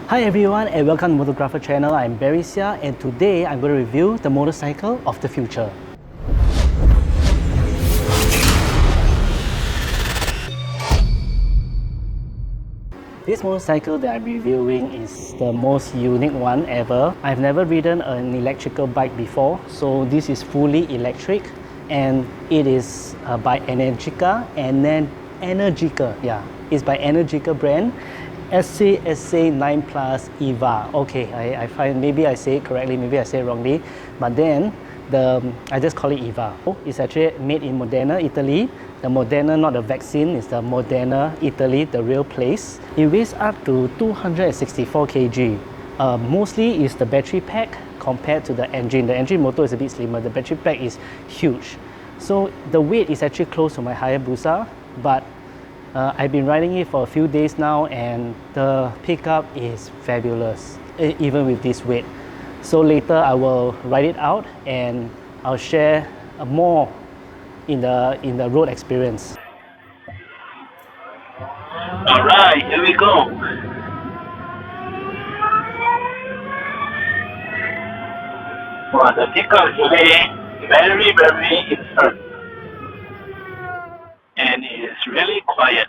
Hi everyone and welcome to Motorgrapher channel. I'm Barry Sia and today I'm going to review the motorcycle of the future. This motorcycle that I'm reviewing is the most unique one ever. I've never ridden an electrical bike before, so this is fully electric and it is by Energica and then it's by Energica brand. Esse Esse 9 Plus EVA. Okay, I find maybe I say it correctly, maybe I say it wrongly, but then I just call it EVA. It's actually made in Modena, Italy. The Modena, not the vaccine, it's the Modena, Italy, the real place. It weighs up to 264 kg. Mostly is the battery pack compared to the engine. The engine motor is a bit slimmer, the battery pack is huge. So the weight is actually close to my Hayabusa, but I've been riding it for a few days now and the pickup is fabulous, even with this weight. So later I will ride it out and I'll share more in the road experience. Alright, here we go. Well, the pickup is really very instant. And it is really quiet.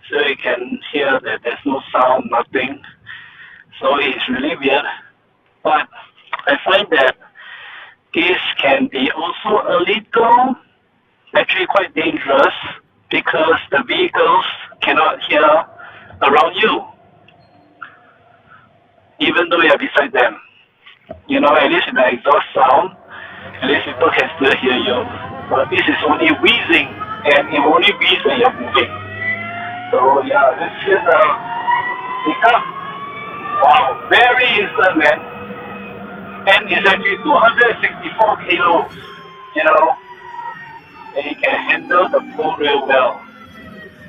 So you can hear that there's no sound, nothing. So it's really weird. But I find that this can be also a little, actually quite dangerous because the vehicles cannot hear around you. Even though you're beside them. You know, at least in the exhaust sound, at least people can still hear you. But this is only wheezing, and it only wheezes when you're moving. So yeah, let's hear the pickup. Wow, very instant, man. And it's actually 264 kilos, you know. And it can handle the pull real well.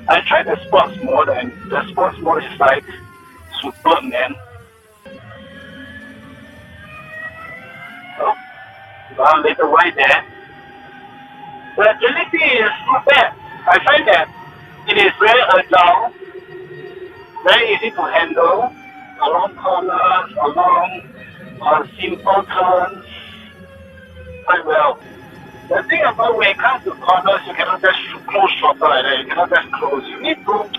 I tried the sports mode, and the sports mode is like super, man. So, a little right there. The agility is not bad. I find that it is very agile, very easy to handle, along corners, along simple turns, quite well. The thing about when it comes to corners, you cannot just close throttle like that. You cannot just close. You need to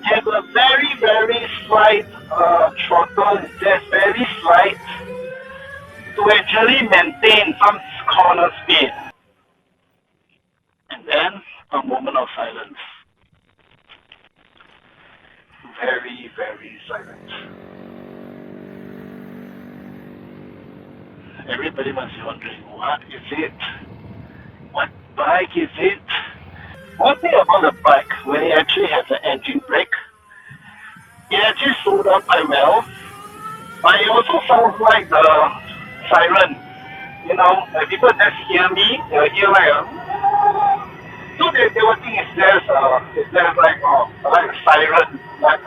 have a very slight throttle, just very slight, to actually maintain some corner speed. And then a moment of silence. Very silent. Everybody must be wondering, what is it? What bike is it? One thing about the bike, when it actually has an engine brake, it actually slowed down quite well, but it also sounds like the siren. You know, when people just hear me, they'll hear like a... So they will think it's just like a siren, like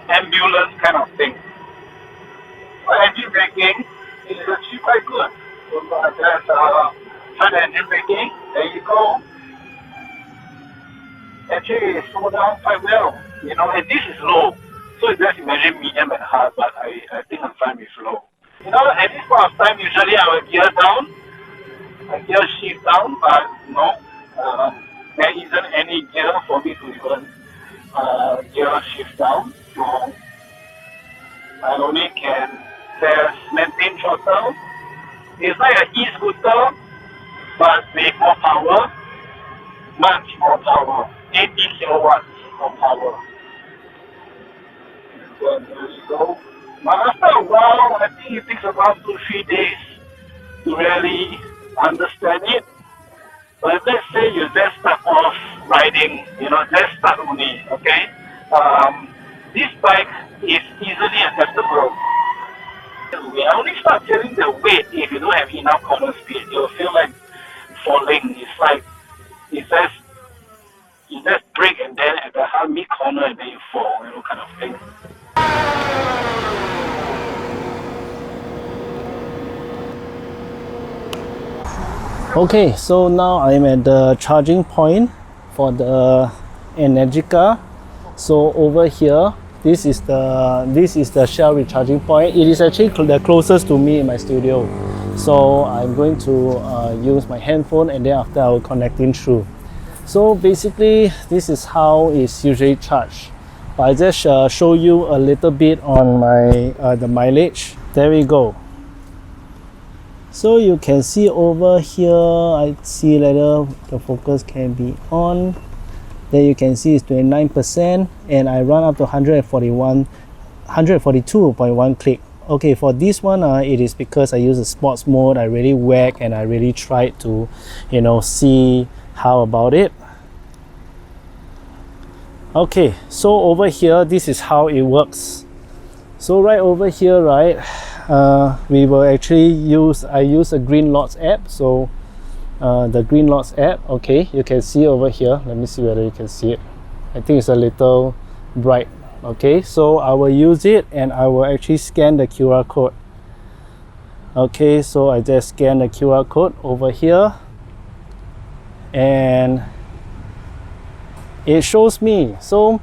ambulance kind of thing. But engine braking is actually quite good. So there's front engine braking, there you go. Actually it slowed down quite well, you know, and this is low. So just imagine medium and hard, but I think I'm fine with low. You know, at this point of time, usually I will gear down, I gear shift down, but no, there isn't any gear for me to even gear shift down. So I only can just maintain throttle. It's like an e-scooter, but with more power, much more power, 80 kilowatts of power. So there you go. But after a while, I think it takes about 2-3 days to really understand it. But let's say you just start off riding, you know, just start only, okay? This bike is easily adaptable. I only start feeling the weight if you don't have enough corner speed. You'll feel like falling. It's like, you just brake and then at the hard mid corner and then you fall, you know, kind of thing. Okay, so now I'm at the charging point for the Energica. So over here, This is the Shell recharging point. It is actually the closest to me in my studio. So I'm going to use my handphone, and then after I will connect in through. So basically, this is how it's usually charged. But I just show you a little bit on my the mileage. There we go. So you can see over here, I see whether the focus can be on. There you can see it's 29%, and I run up to 142.1 click. Okay, for this one, it is because I use the sports mode. I really whack and I really tried to, see how about it. Okay, so over here, this is how it works. So right over here, right, we will actually I use a Green Lots app. So the Green Lots app, okay, you can see over here. Let me see whether you can see it. I think it's a little bright. Okay, so I will use it and I will actually scan the QR code. Okay, so I just scan the QR code over here, and it shows me. So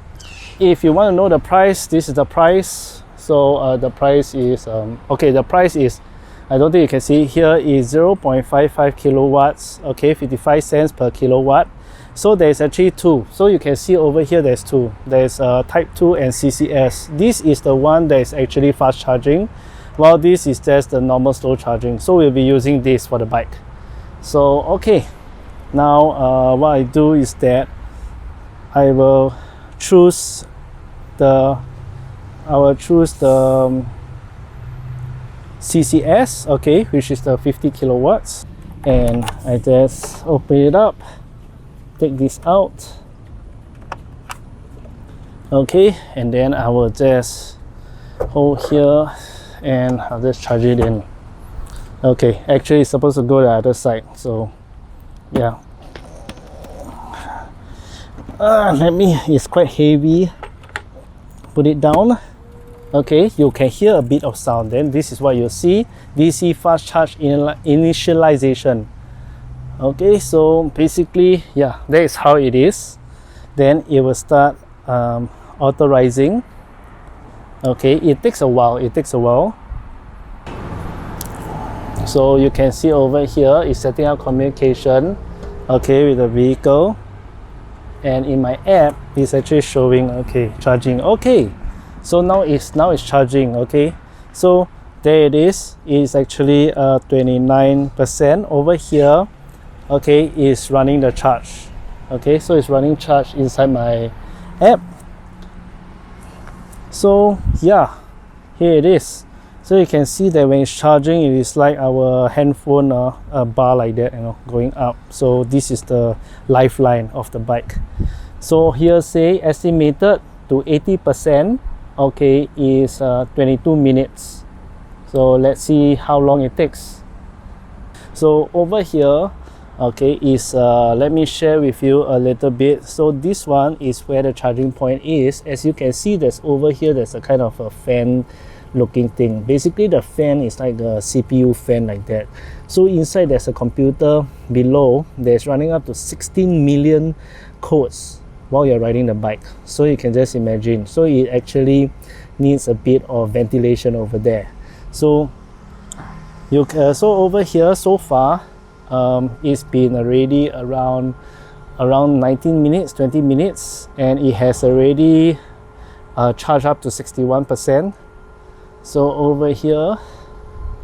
if you want to know the price, this is the price. So the price is okay, the price is, I don't think you can see here, is 0.55 kilowatts. Okay, 55 cents per kilowatt. So there's actually two. So you can see over here there's two. There's type 2 and CCS. This is the one that is actually fast charging, while this is just the normal slow charging. So we'll be using this for the bike. So okay, now what I do is that I will choose the CCS, okay, which is the 50 kilowatts, and I just open it up, take this out, okay, and then I will just hold here and I'll just charge it in. Okay, actually it's supposed to go the other side, so yeah. It's quite heavy. Put it down. Okay, you can hear a bit of sound. Then this is what you'll see: DC fast charge initialization. Okay, so basically, yeah, that is how it is. Then it will start authorizing. Okay, it takes a while. So you can see over here it's setting up communication, okay, with the vehicle. And in my app, it's actually showing, okay, charging. Okay, so now it's charging. Okay, so there it is. It's actually 29% over here. Okay, is running the charge. Okay, so it's running charge inside my app. So yeah, here it is. So you can see that when it's charging, it is like our handphone bar like that, going up. So this is the lifeline of the bike. So here say estimated to 80%, okay, is 22 minutes. So let's see how long it takes. So over here, okay, is let me share with you a little bit. So this one is where the charging point is. As you can see, there's over here, there's a kind of a fan looking thing. Basically the fan is like a CPU fan like that. So inside there's a computer below that's running up to 16 million codes while you're riding the bike. So you can just imagine. So it actually needs a bit of ventilation over there. So you so over here so far it's been already around 19 minutes, 20 minutes, and it has already charged up to 61%. So over here,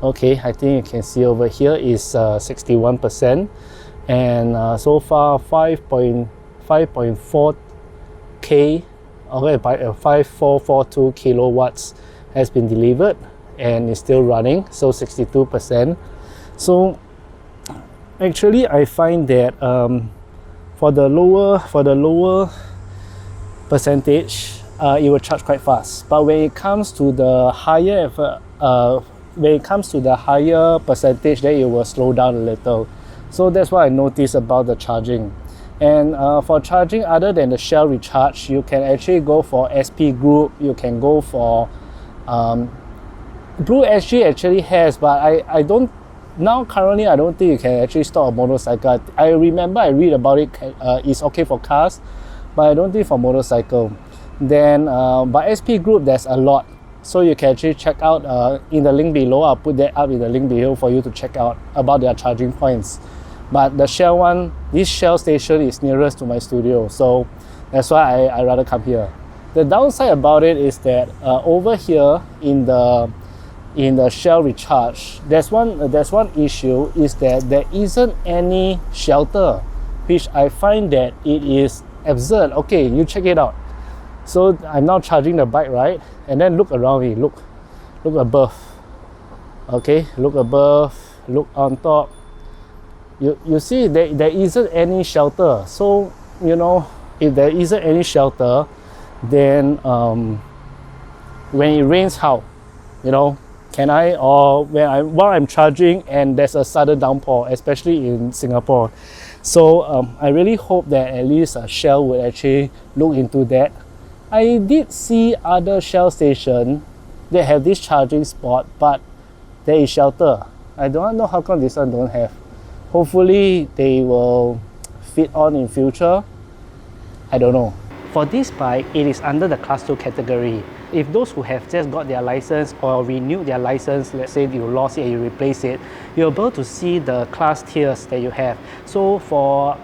okay, I think you can see over here is 61%, and so far 5.4K, okay, by 5442 kilowatts has been delivered and is still running, so 62%. So actually I find that for the lower percentage, it will charge quite fast. But when it comes to the higher percentage, then it will slow down a little. So that's what I noticed about the charging. And for charging, other than the Shell Recharge, you can actually go for SP Group. You can go for Blue SG actually has, but I don't. Now currently, I don't think you can actually stop a motorcycle. I remember I read about it. It's okay for cars, but I don't think for motorcycle. Then by SP Group, there's a lot. So you can actually check out in the link below. I'll put that up in the link below for you to check out about their charging points. But the Shell one, this Shell station is nearest to my studio, so that's why I rather come here. The downside about it is that over here in the Shell recharge, there's one issue, is that there isn't any shelter, which I find that it is absurd. Okay, you check it out. So I'm now charging the bike, right? And then look around me, look above. Okay, look above, look on top. You see there isn't any shelter. So, you know, if there isn't any shelter, then when it rains, how? You know, can I, or while I'm charging and there's a sudden downpour, especially in Singapore. So I really hope that at least Shell would actually look into that. I did see other Shell stations that have this charging spot, but there is shelter. I don't know how come this one don't have. Hopefully they will fit on in future. I don't know. For this bike, it is under the Class 2 category. If those who have just got their license or renewed their license, let's say you lost it and you replace it, you're able to see the class tiers that you have. So for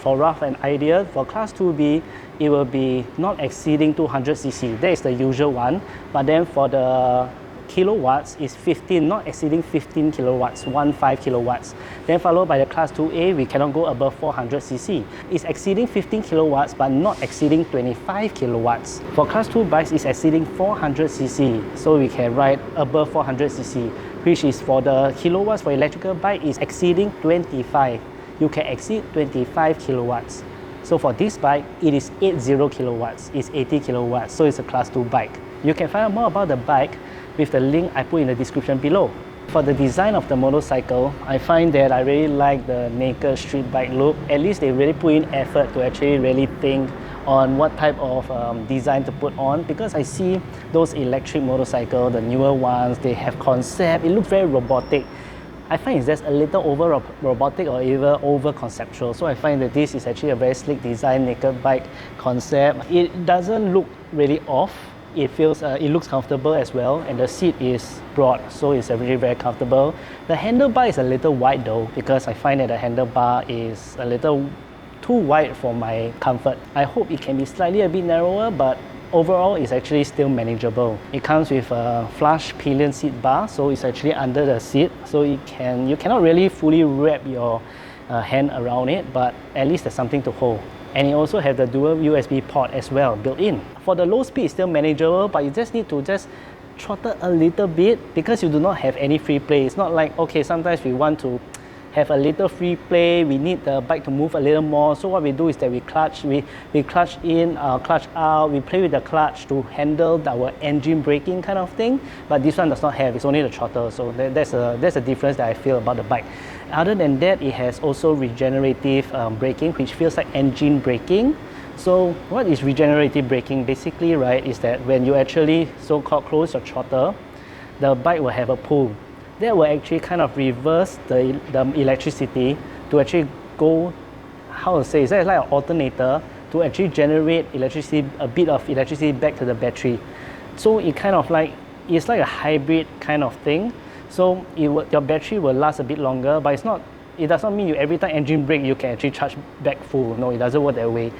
rough an idea, for Class 2B, it will be not exceeding 200cc. That is the usual one. But then for the kilowatts is 15, not exceeding 15 kilowatts, 15 kilowatts. Then followed by the Class 2A, we cannot go above 400cc. It's exceeding 15 kilowatts, but not exceeding 25 kilowatts. For Class 2 bikes, it's exceeding 400cc. So we can ride above 400cc, which is for the kilowatts for electrical bike is exceeding 25. You can exceed 25 kilowatts. So for this bike, it is 80 kilowatts, it's 80 kilowatts, so it's a Class 2 bike. You can find out more about the bike with the link I put in the description below. For the design of the motorcycle, I find that I really like the naked street bike look. At least they really put in effort to actually really think on what type of design to put on, because I see those electric motorcycles, the newer ones, they have concept, it looks very robotic. I find it's just a little over robotic or even over conceptual. So I find that this is actually a very slick design, naked bike concept. It doesn't look really off. It feels, it looks comfortable as well, and the seat is broad, so it's really very comfortable. The handlebar is a little wide though, because I find that the handlebar is a little too wide for my comfort. I hope it can be slightly a bit narrower, but overall it's actually still manageable. It comes with a flush pillion seat bar, so it's actually under the seat, so you cannot really fully wrap your hand around it, but at least there's something to hold. And it also has the dual USB port as well built in. For the low speed, it's still manageable, but you just need to throttle a little bit because you do not have any free play. It's not like, okay, sometimes we want to have a little free play, we need the bike to move a little more. So what we do is that we clutch in, clutch out, we play with the clutch to handle our engine braking kind of thing. But this one does not have, it's only the throttle. So that's a difference that I feel about the bike. Other than that, it has also regenerative braking, which feels like engine braking. So what is regenerative braking? Basically, right, is that when you actually so-called close your throttle, the bike will have a pull. That will actually kind of reverse the electricity to actually go, how to say, is that like an alternator to actually generate electricity, a bit of electricity back to the battery. So it kind of like, it's like a hybrid kind of thing. So your battery will last a bit longer, but it does not mean you every time engine brake you can actually charge back full. No, it doesn't work that way.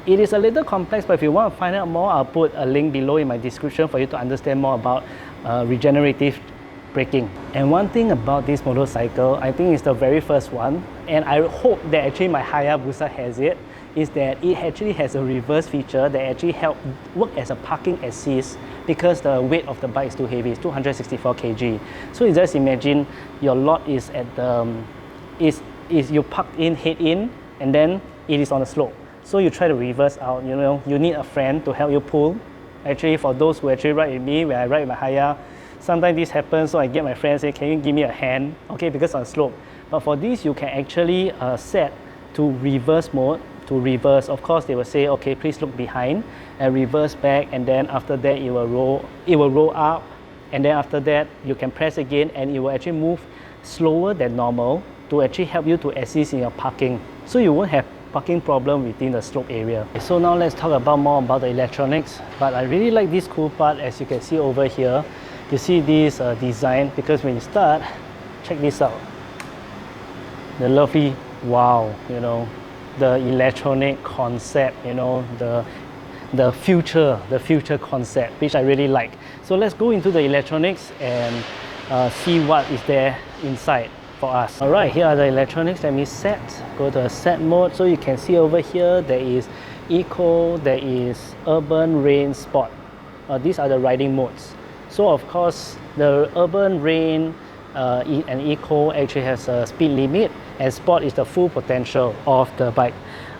It is a little complex, but if you want to find out more, I'll put a link below in my description for you to understand more about regenerative braking. And one thing about this motorcycle, I think it's the very first one, and I hope that actually my Hayabusa has it, is that it actually has a reverse feature that actually helps work as a parking assist because the weight of the bike is too heavy, it's 264 kg. So you just imagine your lot is at the, you parked in, head in, and then it is on the slope. So you try to reverse out, you know, you need a friend to help you pull. Actually, for those who actually ride with me, when I ride with my Haya, sometimes this happens, so I get my friend and say, can you give me a hand? Okay, because on slope. But for this, you can actually set to reverse mode. To reverse, of course, they will say, okay, please look behind and reverse back, and then after that it will roll up, and then after that you can press again and it will actually move slower than normal to actually help you to assist in your parking. So you won't have parking problem within the stroke area. So now let's talk more about the electronics. But I really like this cool part, as you can see over here. You see this design, because when you start, check this out. The lovely, wow, you know, the electronic concept, you know, the future concept, which I really like. So let's go into the electronics and see what is there inside for us. All right, here are the electronics. Let me go to a set mode. So you can see over here there is eco, there is urban, rain, sport. These are the riding modes. So of course the urban, rain and eco actually has a speed limit, and sport is the full potential of the bike.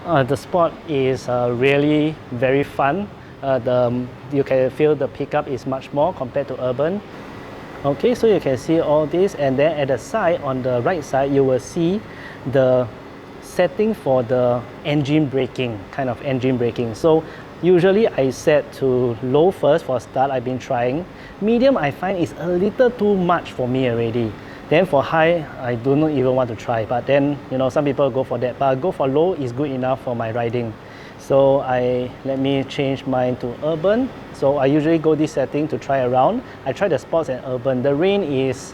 The sport is really very fun. You can feel the pickup is much more compared to urban. Okay, so you can see all this, and then at the side, on the right side, you will see the setting for the engine braking, kind of engine braking. So usually I set to low first for start. I've been trying. Medium I find is a little too much for me already. Then for high, I do not even want to try. But then, you know, some people go for that. But go for low is good enough for my riding. So let me change mine to urban. So I usually go this setting to try around. I try the sports and urban. The rain is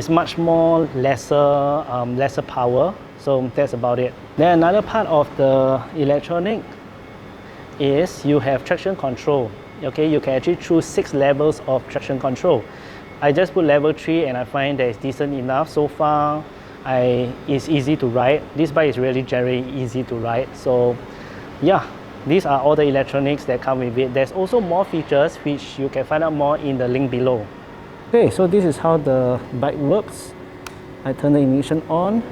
much more lesser power. So that's about it. Then another part of the electronic is you have traction control. Okay, you can actually choose 6 levels of traction control. I just put level 3 and I find that it's decent enough. So far, it's easy to ride. This bike is really very easy to ride. So yeah, these are all the electronics that come with it. There's also more features which you can find out more in the link below. Okay, so this is how the bike works. I turn the ignition on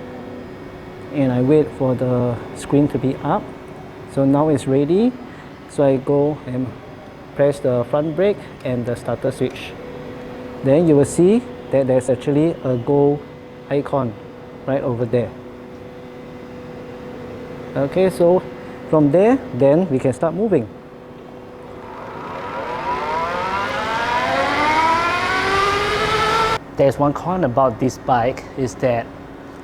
and I wait for the screen to be up. So now it's ready. So I go and press the front brake and the starter switch. Then you will see that there's actually a go icon right over there. Okay, so from there, then we can start moving. There's one con about this bike is that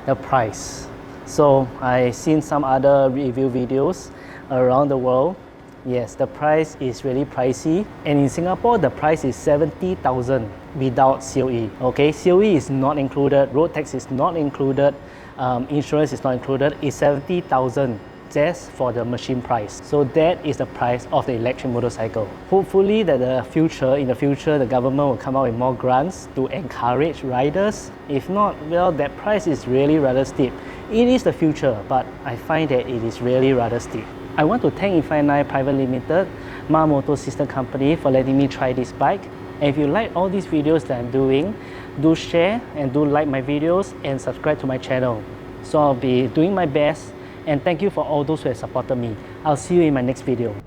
the price. So I've seen some other review videos around the world. Yes, the price is really pricey, and in Singapore the price is 70,000 without COE. Okay, COE is not included, road tax is not included, insurance is not included. It's 70,000 just for the machine price. So that is the price of the electric motorcycle. Hopefully that in the future the government will come out with more grants to encourage riders. If not, well, that price is really rather steep. It is the future, but I find that it is really rather steep. I want to thank Ifyni Private Limited, Mah Motor Sister Company, for letting me try this bike. And if you like all these videos that I'm doing, do share and do like my videos and subscribe to my channel. So I'll be doing my best, and thank you for all those who have supported me. I'll see you in my next video.